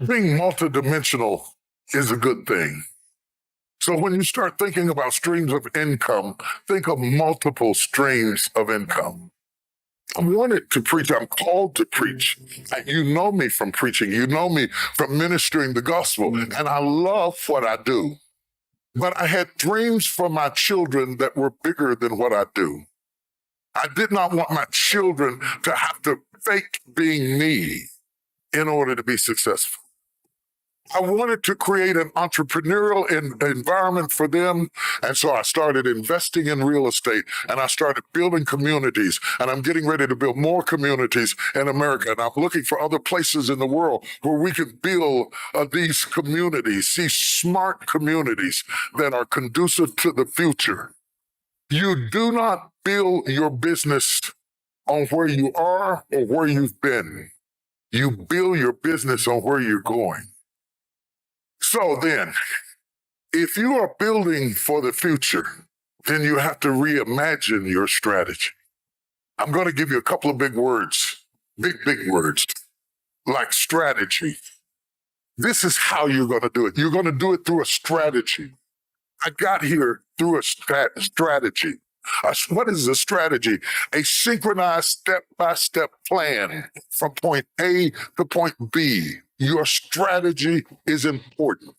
Being multidimensional is a good thing. So when you start thinking about streams of income, think of multiple streams of income. I wanted to preach. I'm called to preach. You know me from preaching. You know me from ministering the gospel. And I love what I do. But I had dreams for my children that were bigger than what I do. I did not want my children to have to fake being me in order to be successful. I wanted to create an entrepreneurial environment for them. And so I started investing in real estate and I started building communities. And I'm getting ready to build more communities in America. And I'm looking for other places in the world where we can build these communities, these smart communities that are conducive to the future. You do not build your business on where you are or where you've been. You build your business on where you're going. So then, if you are building for the future, then you have to reimagine your strategy. I'm going to give you a couple of big words, big words, like strategy. This is how you're going to do it. You're going to do it through a strategy. I got here through a strategy. What is a strategy? A synchronized step-by-step plan from point A to point B. Your strategy is important.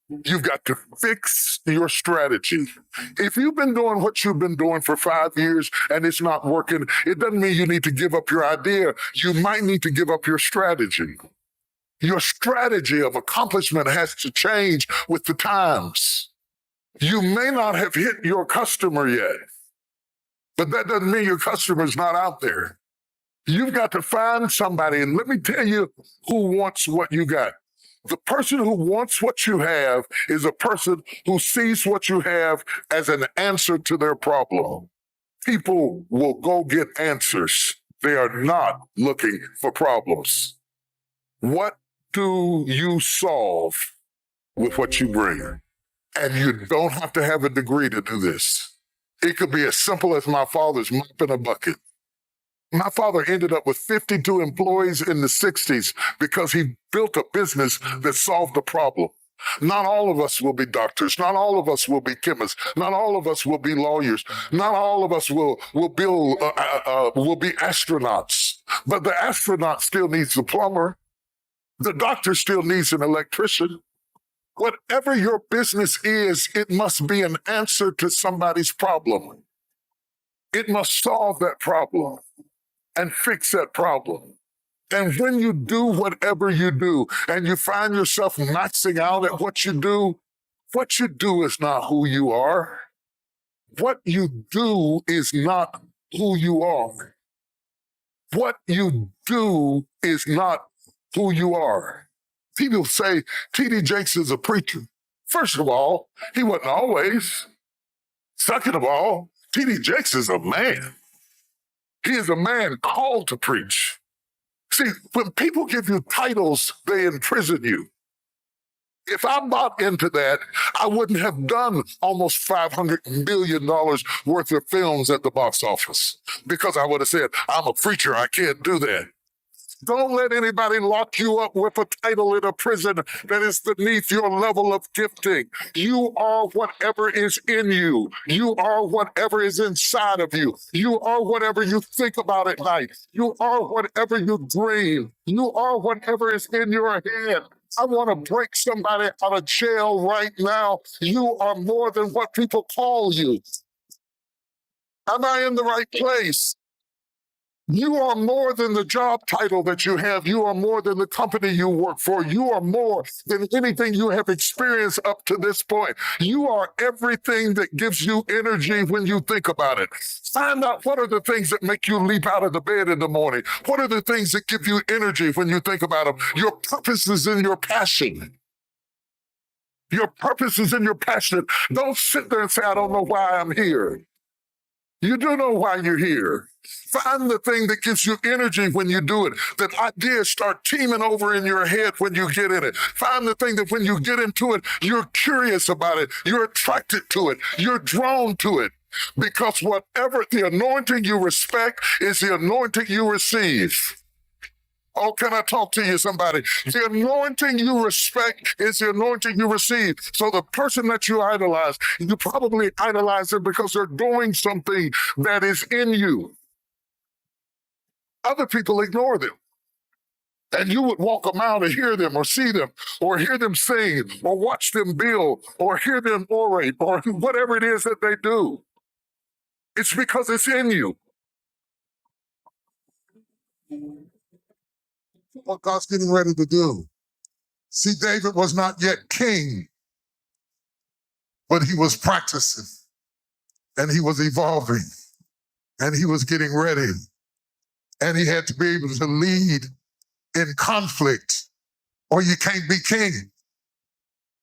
You've got to fix your strategy. If you've been doing what you've been doing for 5 years and it's not working, it doesn't mean you need to give up your idea. You might need to give up your strategy. Your strategy of accomplishment has to change with the times. You may not have hit your customer yet, but that doesn't mean your customer's not out there. You've got to find somebody, and let me tell you who wants what you got. The person who wants what you have is a person who sees what you have as an answer to their problem. People will go get answers. They are not looking for problems. What do you solve with what you bring? And you don't have to have a degree to do this. It could be as simple as my father's mop in a bucket. My father ended up with 52 employees in the 60s because he built a business that solved a problem. Not all of us will be doctors. Not all of us will be chemists. Not all of us will be lawyers. Not all of us will be astronauts. But the astronaut still needs a plumber. The doctor still needs an electrician. Whatever your business is, it must be an answer to somebody's problem. It must solve that problem and fix that problem. And when you do whatever you do and you find yourself maxing out at what you do is not who you are. What you do is not who you are. What you do is not who you are. People say T.D. Jakes is a preacher. First of all, he wasn't always. Second of all, T.D. Jakes is a man. He is a man called to preach. See, when people give you titles, they imprison you. If I bought into that, I wouldn't have done almost $500 million worth of films at the box office because I would have said, I'm a preacher, I can't do that. Don't let anybody lock you up with a title in a prison that is beneath your level of gifting. You are whatever is in you. You are whatever is inside of you. You are whatever you think about at night. You are whatever you dream. You are whatever is in your head. I want to break somebody out of jail right now. You are more than what people call you. Am I in the right place? You are more than the job title that you have. You are more than the company you work for. You are more than anything you have experienced up to this point. You are everything that gives you energy when you think about it. Find out what are the things that make you leap out of the bed in the morning. What are the things that give you energy when you think about them? Your purpose is in your passion. Your purpose is in your passion. Don't sit there and say, I don't know why I'm here. You do know why you're here. Find the thing that gives you energy when you do it. That ideas start teaming over in your head when you get in it. Find the thing that when you get into it, you're curious about it. You're attracted to it. You're drawn to it. Because whatever the anointing you respect is the anointing you receive. Oh, can I talk to you, somebody? The anointing you respect is the anointing you receive. So the person that you idolize, you probably idolize them because they're doing something that is in you. Other people ignore them. And you would walk them out and hear them or see them or hear them sing or watch them build or hear them orate or whatever it is that they do. It's because it's in you. What God's getting ready to do. See, David was not yet king, but he was practicing and he was evolving and he was getting ready. And he had to be able to lead in conflict or you can't be king.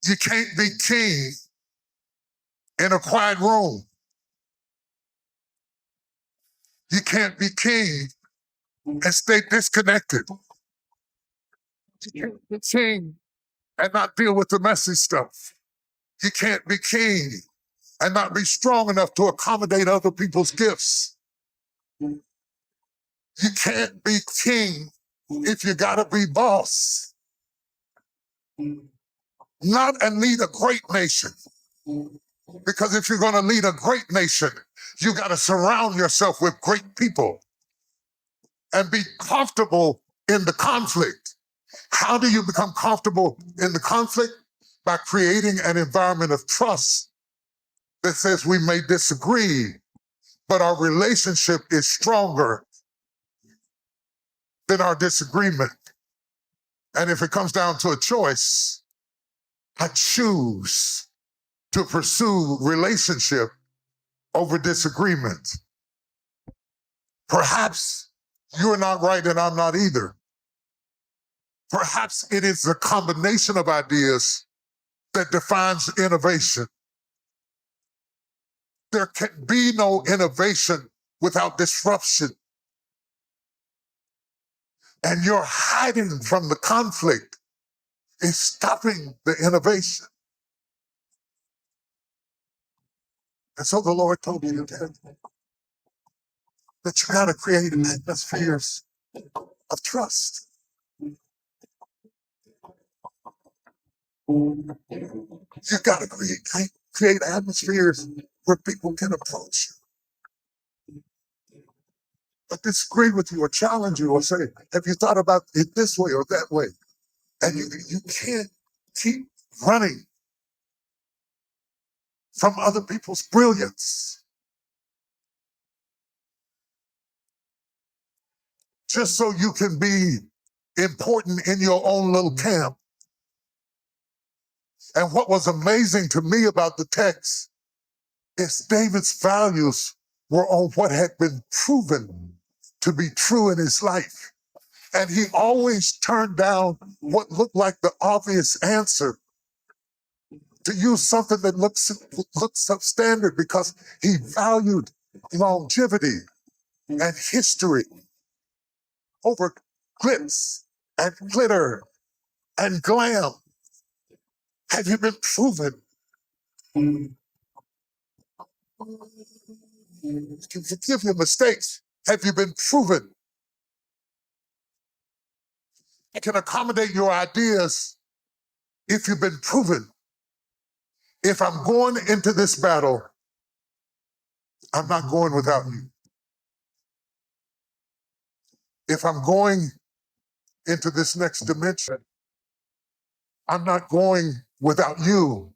You can't be king in a quiet room. You can't be king and stay disconnected. You can't be king and not deal with the messy stuff. You can't be king and not be strong enough to accommodate other people's gifts. You can't be king if you gotta be boss. Not and lead a great nation. Because if you're gonna lead a great nation, you gotta surround yourself with great people and be comfortable in the conflict. How do you become comfortable in the conflict? By creating an environment of trust that says we may disagree, but our relationship is stronger than our disagreement. And if it comes down to a choice, I choose to pursue relationship over disagreement. Perhaps you're not right and I'm not either. Perhaps it is the combination of ideas that defines innovation. There can be no innovation without disruption. And your hiding from the conflict is stopping the innovation. And so the Lord told me to tell you that you got to create atmospheres of trust. You got to create atmospheres where people can approach you, but disagree with you or challenge you or say, have you thought about it this way or that way? And you can't keep running from other people's brilliance just so you can be important in your own little camp. And what was amazing to me about the text is David's values were on what had been proven to be true in his life. And he always turned down what looked like the obvious answer to use something that looks substandard because he valued longevity and history over glitz and glitter and glam. Have you been proven? You can forgive your mistakes. Have you been proven? I can accommodate your ideas if you've been proven. If I'm going into this battle, I'm not going without you. If I'm going into this next dimension, I'm not going without you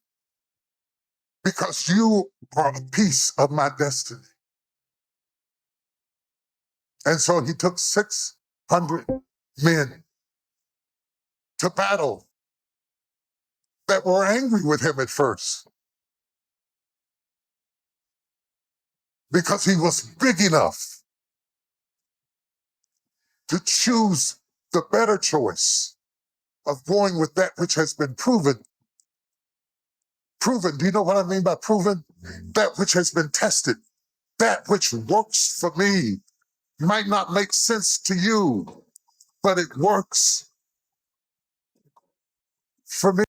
because you are a piece of my destiny. And so he took 600 men to battle that were angry with him at first because he was big enough to choose the better choice of going with that which has been proven. Proven, do you know what I mean by proven? That which has been tested, that which works for me might not make sense to you, but it works for me.